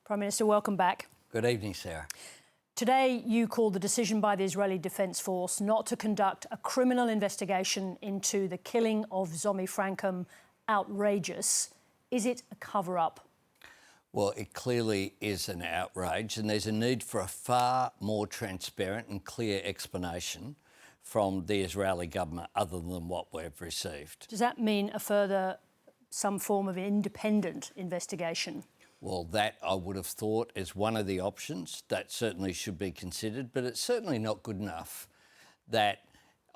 Prime Minister, welcome back. Good evening, Sarah. Today, you called the decision by the Israeli Defence Force not to conduct a criminal investigation into the killing of Zomi Frankham outrageous. Is it a cover-up? Well, it clearly is an outrage, and there's a need for a far more transparent and clear explanation from the Israeli government other than what we've received. Does that mean some form of independent investigation? Well, that I would have thought is one of the options. That certainly should be considered, but it's certainly not good enough that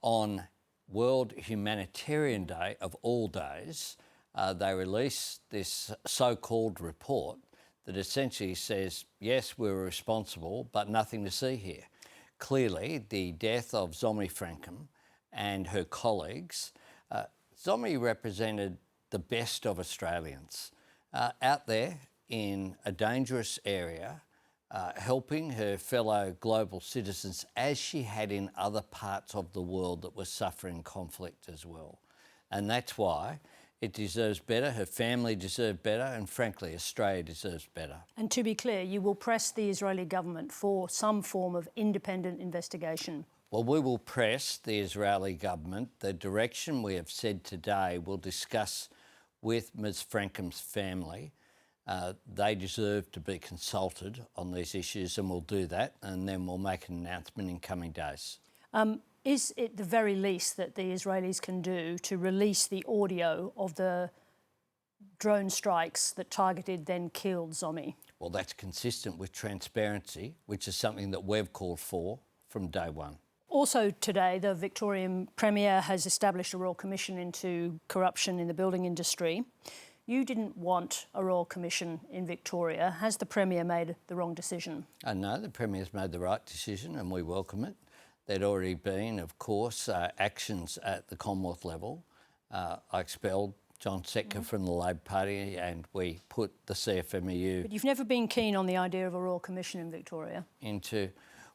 on World Humanitarian Day of all days, they release this so-called report that essentially says, yes, we were responsible, but nothing to see here. Clearly, the death of Zomi Frankham and her colleagues, Zomi represented the best of Australians out there in a dangerous area, helping her fellow global citizens as she had in other parts of the world that were suffering conflict as well. And that's why it deserves better, her family deserve better, and frankly, Australia deserves better. And to be clear, you will press the Israeli government for some form of independent investigation. Well, we will press the Israeli government. The direction we have said today we'll discuss with Ms Frankham's family. They deserve to be consulted on these issues, and we'll do that, and then we'll make an announcement in coming days. Is it the very least that the Israelis can do to release the audio of the drone strikes that targeted then killed Zomi? Well, that's consistent with transparency, which is something that we've called for from day one. Also today, the Victorian Premier has established a Royal Commission into corruption in the building industry. You didn't want a Royal Commission in Victoria. Has the Premier made the wrong decision? No, the Premier's made the right decision and we welcome it. There'd already been, of course, actions at the Commonwealth level. I expelled John Setka from the Labor Party and we put the CFMEU... But you've never been keen on the idea of a Royal Commission in Victoria?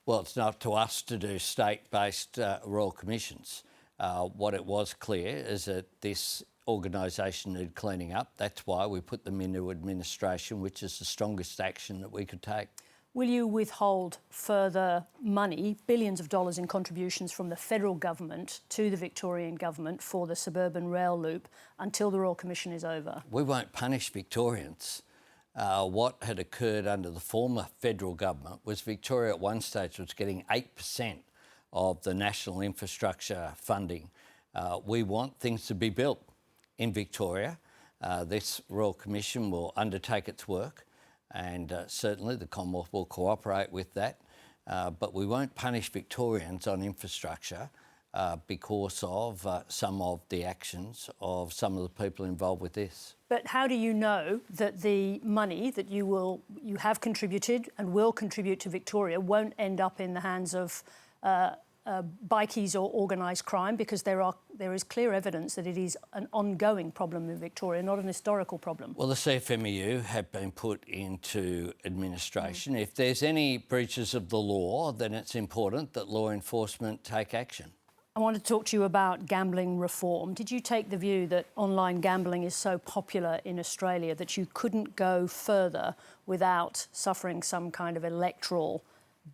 Well, it's not to us to do state-based Royal Commissions. What it was clear is that this organisation needed cleaning up. That's why we put them into administration, which is the strongest action that we could take. Will you withhold further money, billions of dollars in contributions from the federal government to the Victorian government for the suburban rail loop until the Royal Commission is over? We won't punish Victorians. What had occurred under the former federal government was Victoria at one stage was getting 8% of the national infrastructure funding. We want things to be built in Victoria. This Royal Commission will undertake its work and certainly the Commonwealth will cooperate with that. But we won't punish Victorians on infrastructure because of some of the actions of some of the people involved with this. But how do you know that the money that you have contributed and will contribute to Victoria won't end up in the hands of bikies or organised crime? Because there is clear evidence that it is an ongoing problem in Victoria, not an historical problem. Well, the CFMEU have been put into administration. If there's any breaches of the law, then it's important that law enforcement take action. I want to talk to you about gambling reform. Did you take the view that online gambling is so popular in Australia that you couldn't go further without suffering some kind of electoral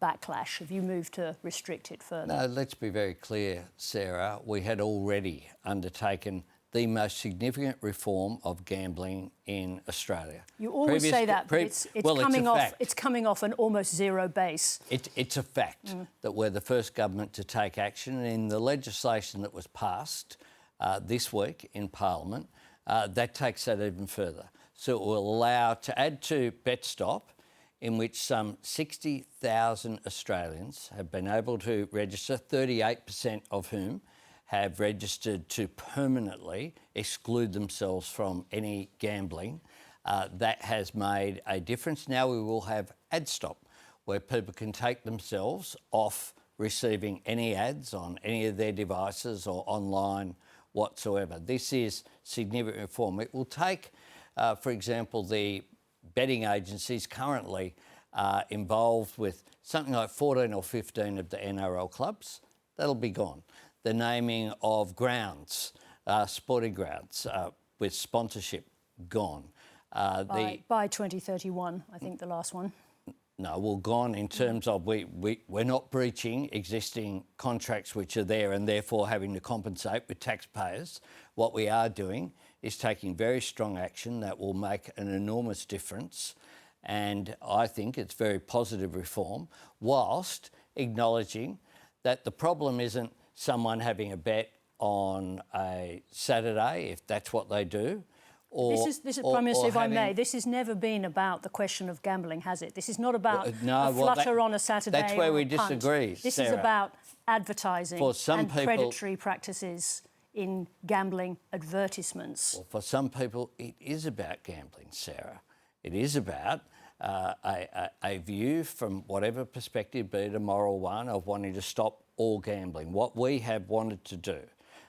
backlash? Have you moved to restrict it further? No, let's be very clear, Sarah. We had already undertaken the most significant reform of gambling in Australia. You always say that, but it's coming off an almost zero base. It's a fact that we're the first government to take action, and in the legislation that was passed this week in Parliament, that takes that even further. So it will allow to add to BetStop, in which some 60,000 Australians have been able to register, 38% of whom have registered to permanently exclude themselves from any gambling. That has made a difference. Now we will have AdStop, where people can take themselves off receiving any ads on any of their devices or online whatsoever. This is significant reform. It will take, for example, the betting agencies currently involved with something like 14 or 15 of the NRL clubs. That'll be gone. The naming of grounds, sporting grounds with sponsorship, gone. By 2031, I think the last one. No, well, gone in terms of we're not breaching existing contracts which are there and therefore having to compensate with taxpayers. What we are doing is taking very strong action that will make an enormous difference, and I think it's very positive reform, whilst acknowledging that the problem isn't someone having a bet on a Saturday, if that's what they do. This is Prime Minister, if I may, this has never been about the question of gambling, has it? This is not about a flutter on a Saturday. That's where we punt. disagree, This Sarah. is about advertising and people, predatory practices in gambling advertisements. Well, for some people, it is about gambling, Sarah. It is about a view from whatever perspective, be it a moral one, of wanting to stop all gambling. What we have wanted to do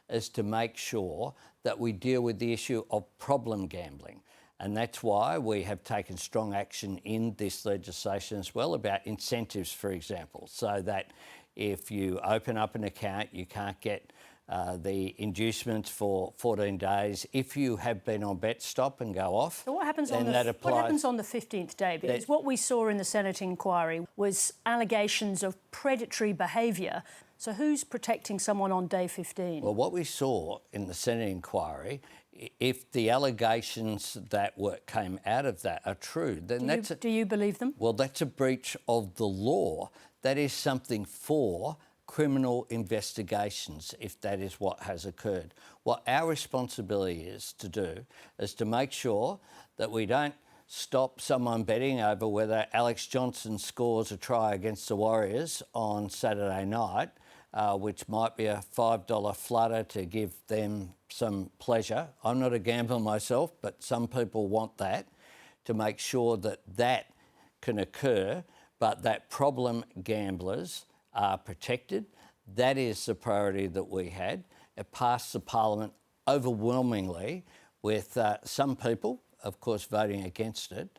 is to make sure that we deal with the issue of problem gambling. And that's why we have taken strong action in this legislation as well about incentives, for example, so that if you open up an account, you can't get the inducements for 14 days. If you have been on bet, stop and go off. So what happens on the 15th day? Because what we saw in the Senate inquiry was allegations of predatory behaviour. So who's protecting someone on day 15? Well, what we saw in the Senate inquiry, if the allegations that came out of that are true, then do you believe them? Well, that's a breach of the law. That is something for criminal investigations, if that is what has occurred. What our responsibility is to do is to make sure that we don't stop someone betting over whether Alex Johnson scores a try against the Warriors on Saturday night, which might be a $5 flutter to give them some pleasure. I'm not a gambler myself, but some people want that, to make sure that that can occur, but that problem gamblers are protected. That is the priority that we had. It passed the Parliament overwhelmingly, with some people, of course, voting against it,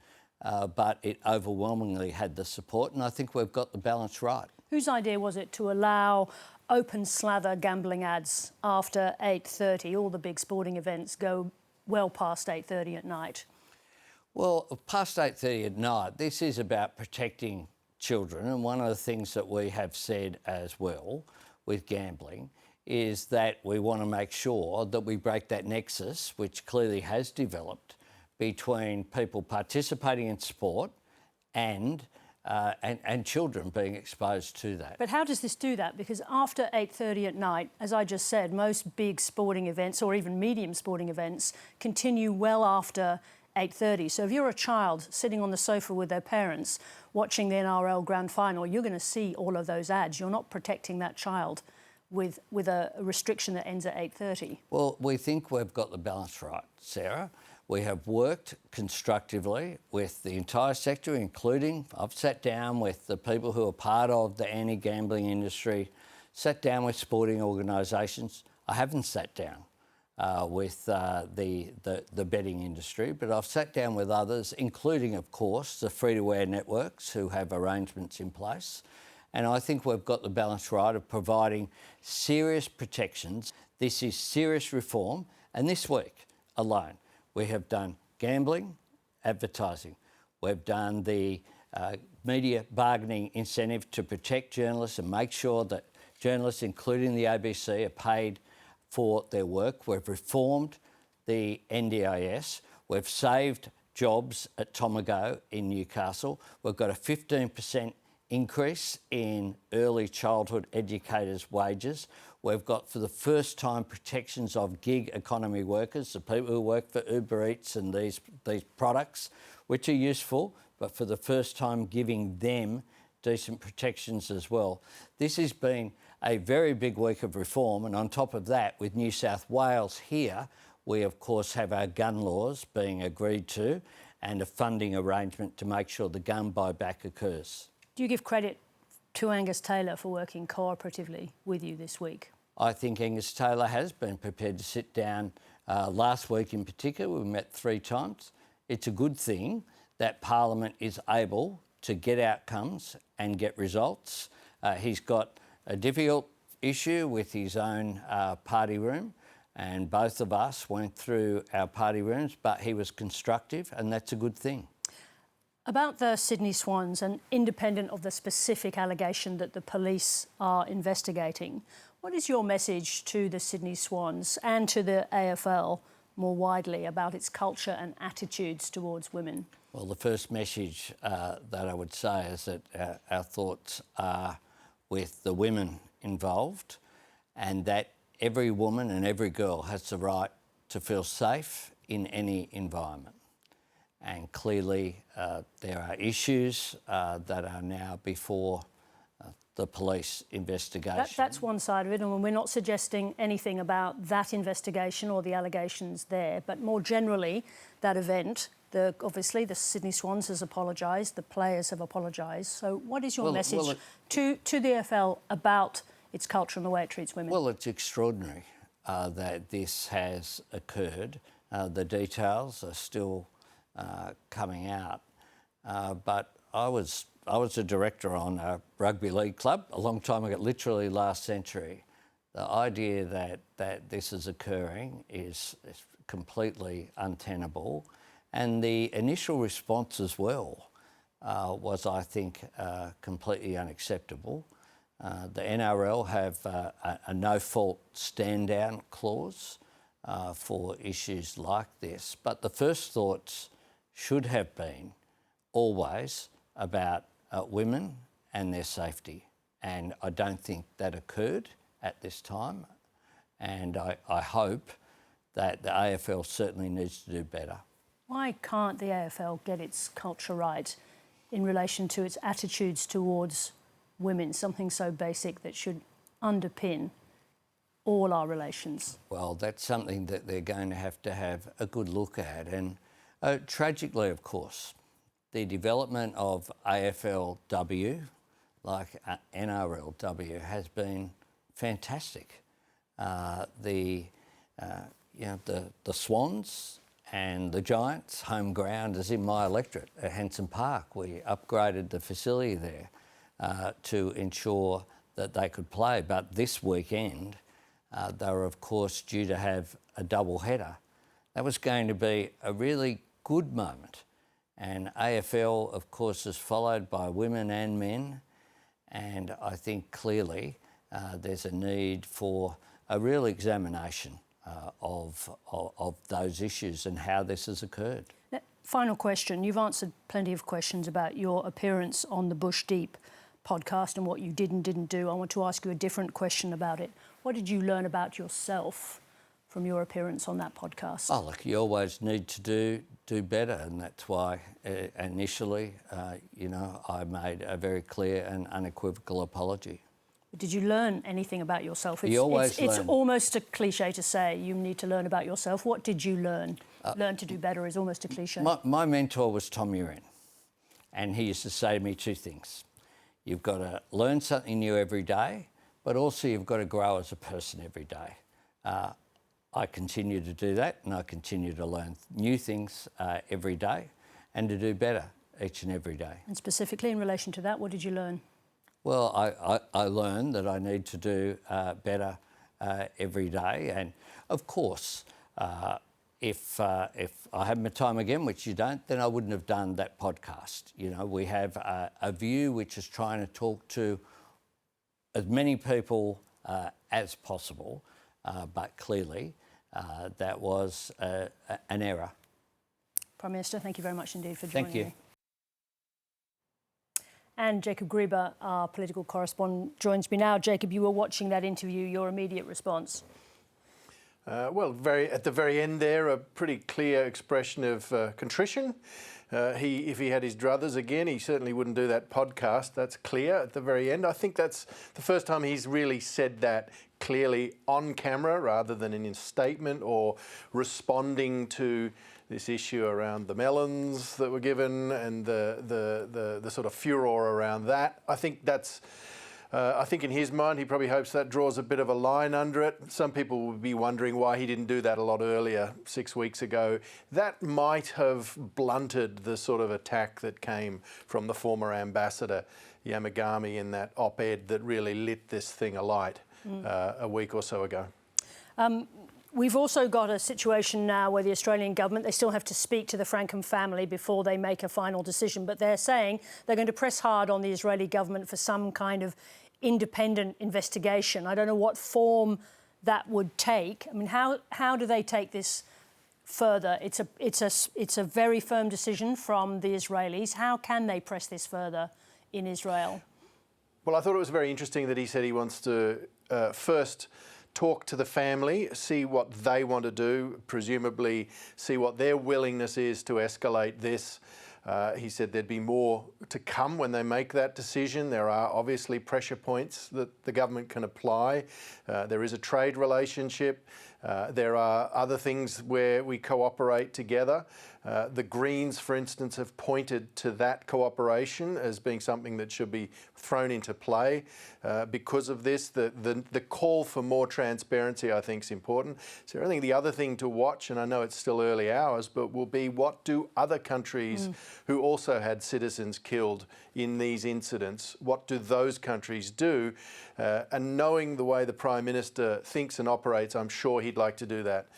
but it overwhelmingly had the support, and I think we've got the balance right. Whose idea was it to allow open slather gambling ads after 8:30? All the big sporting events go well past 8:30 at night. Well, past 8:30 at night, this is about protecting children, and one of the things that we have said as well with gambling is that we want to make sure that we break that nexus, which clearly has developed, between people participating in sport and children being exposed to that. But how does this do that? Because after 8:30 at night, as I just said, most big sporting events or even medium sporting events continue well after 8:30. So if you're a child sitting on the sofa with their parents watching the NRL Grand Final, you're going to see all of those ads. You're not protecting that child with a restriction that ends at 8:30. Well, we think we've got the balance right, Sarah. We have worked constructively with the entire sector, including, I've sat down with the people who are part of the anti-gambling industry, sat down with sporting organisations. I haven't sat down with the betting industry, but I've sat down with others, including, of course, the free-to-air networks who have arrangements in place. And I think we've got the balance right of providing serious protections. This is serious reform. And this week alone, we have done gambling, advertising. We've done the media bargaining incentive to protect journalists and make sure that journalists, including the ABC, are paid for their work. We've reformed the NDIS. We've saved jobs at Tomago in Newcastle. We've got a 15% increase in early childhood educators' wages. We've got, for the first time, protections of gig economy workers, the people who work for Uber Eats and these products, which are useful, but for the first time giving them decent protections as well. This has been a very big week of reform, and on top of that, with New South Wales here, we of course have our gun laws being agreed to and a funding arrangement to make sure the gun buyback occurs. Do you give credit to Angus Taylor for working cooperatively with you this week? I think Angus Taylor has been prepared to sit down. Last week in particular, we met 3 times. It's a good thing that Parliament is able to get outcomes and get results. He's got a difficult issue with his own party room, And both of us went through our party rooms, but he was constructive, and that's a good thing. About the Sydney Swans, and independent of the specific allegation that the police are investigating, what is your message to the Sydney Swans and to the AFL more widely about its culture and attitudes towards women? Well, the first message that I would say is that our thoughts are with the women involved, and that every woman and every girl has the right to feel safe in any environment. And clearly there are issues that are now before the police investigation. That's one side of it, and we're not suggesting anything about that investigation or the allegations there, but more generally, that event, obviously the Sydney Swans has apologised, the players have apologised. So what is your message to the AFL about its culture and the way it treats women? Well, it's extraordinary that this has occurred. The details are still coming out, but I was a director on a rugby league club a long time ago, literally last century. The idea that this is occurring is completely untenable, and the initial response as well was, I think, completely unacceptable. The NRL have a no-fault stand-down clause for issues like this, but the first thoughts should have been always about women and their safety, and I don't think that occurred at this time, and I hope that the AFL certainly needs to do better. Why can't the AFL get its culture right in relation to its attitudes towards women, something so basic that should underpin all our relations? Well, that's something that they're going to have a good look at, and tragically, of course, the development of AFLW, like NRLW, has been fantastic. The Swans and the Giants' home ground is in my electorate at Hanson Park. We upgraded the facility there to ensure that they could play. But this weekend, they were, of course, due to have a double header. That was going to be a really good moment. And AFL, of course, is followed by women and men. And I think clearly there's a need for a real examination of those issues and how this has occurred. Final question. You've answered plenty of questions about your appearance on the Bush Deep podcast and what you did and didn't do. I want to ask you a different question about it. What did you learn about yourself from your appearance on that podcast? Oh, look, you always need to do better, and that's why initially, I made a very clear and unequivocal apology. Did you learn anything about yourself? You always learn. It's almost a cliche to say you need to learn about yourself. What did you learn? Learn to do better is almost a cliche. My mentor was Tom Uren, and he used to say to me two things. You've got to learn something new every day, but also you've got to grow as a person every day. I continue to do that, and I continue to learn new things every day and to do better each and every day. And specifically in relation to that, what did you learn? Well, I learned that I need to do better every day. And of course, if I had my time again, which you don't, then I wouldn't have done that podcast. You know, we have a view which is trying to talk to as many people as possible, but clearly that was an error. Prime Minister, thank you very much indeed for joining me. Thank you. And Jacob Grieber, our political correspondent, joins me now. Jacob, you were watching that interview. Your immediate response? Well, at the very end there, a pretty clear expression of contrition. If he had his druthers again, he certainly wouldn't do that podcast. That's clear at the very end. I think that's the first time he's really said that clearly on camera rather than in his statement or responding to this issue around the melons that were given and the sort of furor around that. I think that's... I think in his mind, he probably hopes that draws a bit of a line under it. Some people would be wondering why he didn't do that a lot earlier, 6 weeks ago. That might have blunted the sort of attack that came from the former ambassador, Yamagami, in that op-ed that really lit this thing alight a week or so ago. We've also got a situation now where the Australian government, they still have to speak to the Frankham family before they make a final decision, but they're saying they're going to press hard on the Israeli government for some kind of independent investigation. I don't know what form that would take. I mean, how do they take this further? It's a very firm decision from the Israelis. How can they press this further in Israel? Well, I thought it was very interesting that he said he wants to first talk to the family, see what they want to do, presumably see what their willingness is to escalate this. He said there'd be more to come when they make that decision. There are obviously pressure points that the government can apply. There is a trade relationship. There are other things where we cooperate together. The Greens, for instance, have pointed to that cooperation as being something that should be thrown into play because of this. The call for more transparency, I think, is important. So I think the other thing to watch, and I know it's still early hours, but will be what do other countries who also had citizens killed in these incidents, what do those countries do? And knowing the way the Prime Minister thinks and operates, I'm sure he'd like to do that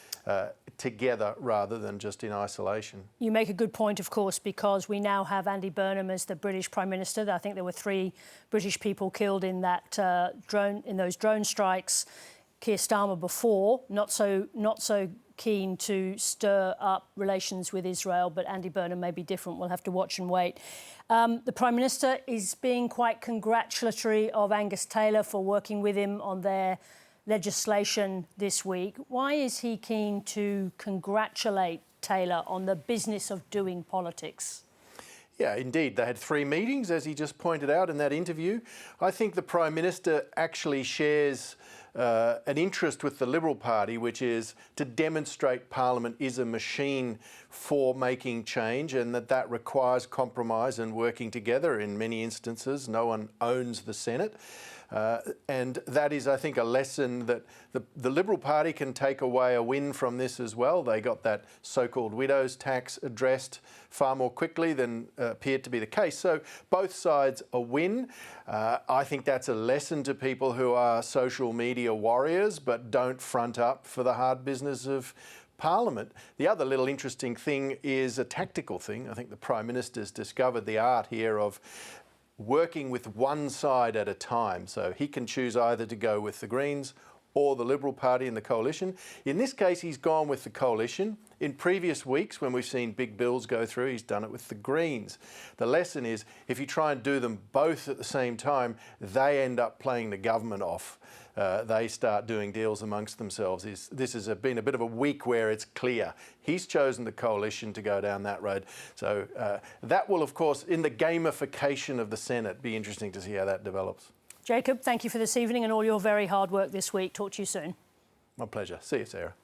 together rather than just in isolation. You make a good point, of course, because we now have Andy Burnham as the British Prime Minister. I think there were 3 British people killed in that those drone strikes. Keir Starmer before, not so keen to stir up relations with Israel, but Andy Burnham may be different. We'll have to watch and wait. The Prime Minister is being quite congratulatory of Angus Taylor for working with him on their legislation this week. Why is he keen to congratulate Taylor on the business of doing politics? Yeah, indeed. They had 3 meetings, as he just pointed out in that interview. I think the Prime Minister actually shares an interest with the Liberal Party, which is to demonstrate Parliament is a machine for making change and that requires compromise and working together in many instances. No one owns the Senate. And that is, I think, a lesson that the Liberal Party can take away a win from this as well. They got that so-called widows tax addressed far more quickly than appeared to be the case. So both sides a win. I think that's a lesson to people who are social media warriors but don't front up for the hard business of Parliament. The other little interesting thing is a tactical thing. I think the Prime Minister's discovered the art here of working with one side at a time. So he can choose either to go with the Greens or the Liberal Party in the coalition. In this case, he's gone with the coalition. In previous weeks, when we've seen big bills go through, he's done it with the Greens. The lesson is, if you try and do them both at the same time, they end up playing the government off. They start doing deals amongst themselves. This has been a bit of a week where it's clear. He's chosen the coalition to go down that road. So that will, of course, in the gamification of the Senate, be interesting to see how that develops. Jacob, thank you for this evening and all your very hard work this week. Talk to you soon. My pleasure. See you, Sarah.